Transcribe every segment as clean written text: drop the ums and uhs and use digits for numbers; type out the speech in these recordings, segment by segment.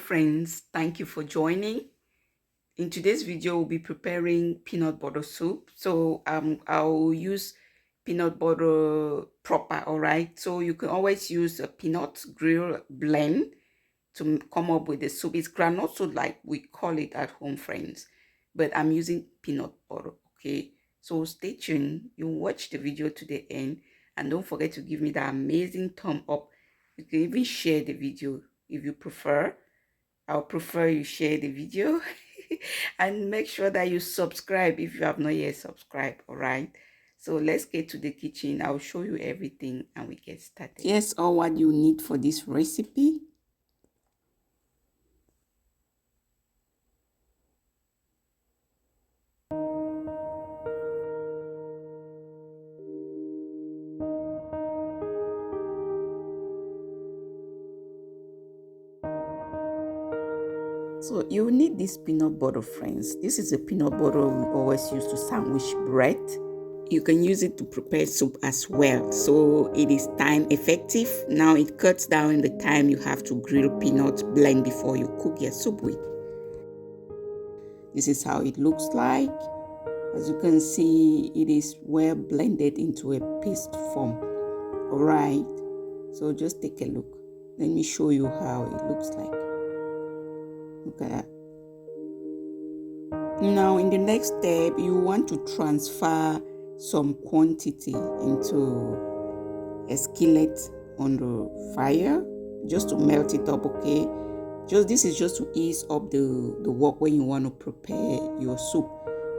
friends, thank you for joining. In today's video, we'll be preparing peanut butter soup. So I'll use peanut butter proper, all right? So you can always use a peanut grill blend to come up with the soup. It's groundnut, so like we call it at home, friends. But I'm using peanut butter, okay? So stay tuned. You watch the video to the end. And don't forget to give me that amazing thumb up. You can even share the video if you prefer. I'll prefer you share the video and make sure that you subscribe if you have not yet subscribed. All right, so let's get to the kitchen. I'll show you everything and we get started. Here's all what you need for this recipe. So you need this peanut butter, friends. This is a peanut butter we always use to sandwich bread. You can use it to prepare soup as well. So it is time effective. Now it cuts down the time you have to grill peanut blend before you cook your soup with. This is how it looks like. As you can see, it is well blended into a paste form. All right. So just take a look. Let me show you how it looks like. Look at that. Now, in the next step, you want to transfer some quantity into a skillet on the fire just to melt it up, okay? This is just to ease up the work when you want to prepare your soup.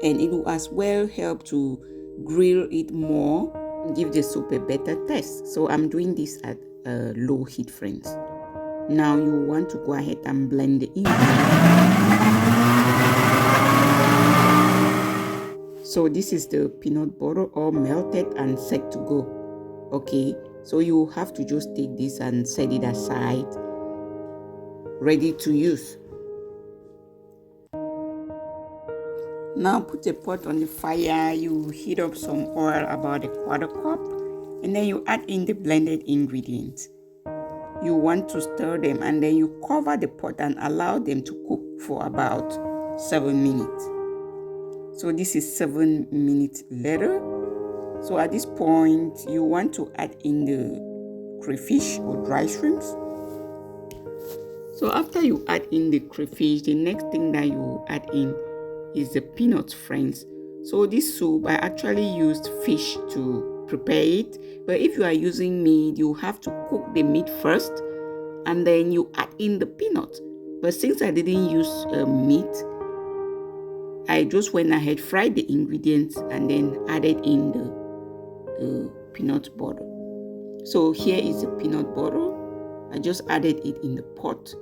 And it will as well help to grill it more, give the soup a better taste. So I'm doing this at low heat, friends. Now you want to go ahead and blend it in. So this is the peanut butter all melted and set to go. Okay, so you have to just take this and set it aside, ready to use. Now put a pot on the fire. You heat up some oil, about a quarter cup, and then you add in the blended ingredients. You want to stir them and then you cover the pot and allow them to cook for about 7 minutes. So this is 7 minutes later. So at this point, you want to add in the crayfish or dry shrimps. So after you add in the crayfish, the next thing that you add in is the peanuts, friends. So this soup, I actually used fish to prepare it, but if you are using meat, you have to cook the meat first and then you add in the peanut. But since I didn't use meat, I just went ahead, fried the ingredients and then added in the peanut butter. So here is the peanut butter. I just added it in the pot.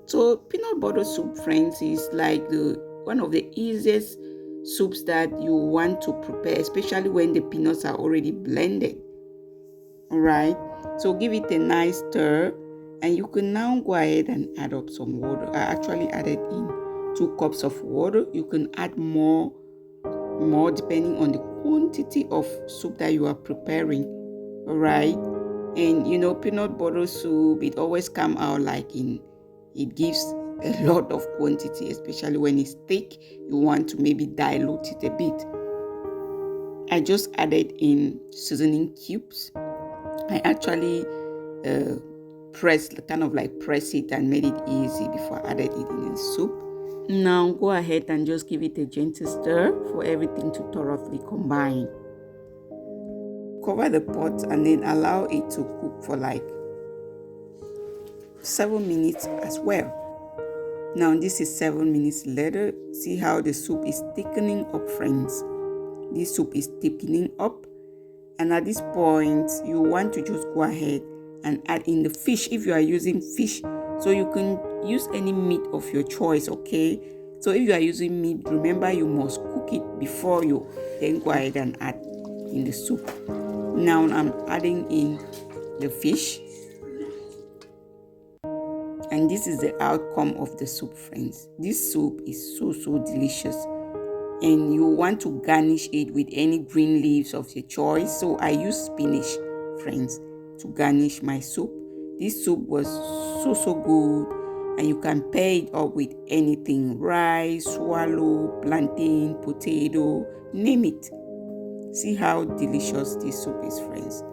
So peanut butter soup, friends, is like one of the easiest soups that you want to prepare, especially when the peanuts are already blended. All right, so give it a nice stir and you can now go ahead and add up some water. I actually added in 2 cups of water. You can add more depending on the quantity of soup that you are preparing. All right, and you know, peanut butter soup, it always come out like it gives a lot of quantity, especially when it's thick. You want to maybe dilute it a bit. I just added in seasoning cubes. I actually press it and made it easy before I added it in the soup. Now go ahead and just give it a gentle stir for everything to thoroughly combine. Cover the pot and then allow it to cook for like 7 minutes as well. Now this is 7 minutes later. See how the soup is thickening up, friends. This soup is thickening up, and at this point you want to just go ahead and add in the fish if you are using fish. So you can use any meat of your choice, okay? So if you are using meat, remember you must cook it before you then go ahead and add in the soup. Now I'm adding in the fish. And this is the outcome of the soup, friends. This soup is so delicious. And you want to garnish it with any green leaves of your choice. So I use spinach, friends, to garnish my soup. This soup was so good. And you can pair it up with anything: rice, swallow, plantain, potato, name it. See how delicious this soup is, friends.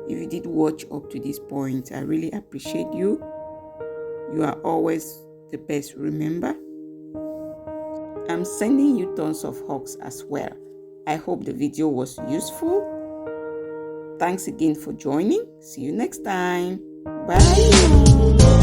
If you did watch up to this point, I really appreciate you. You are always the best, remember. I'm sending you tons of hugs as well. I hope the video was useful. Thanks again for joining. See you next time. Bye.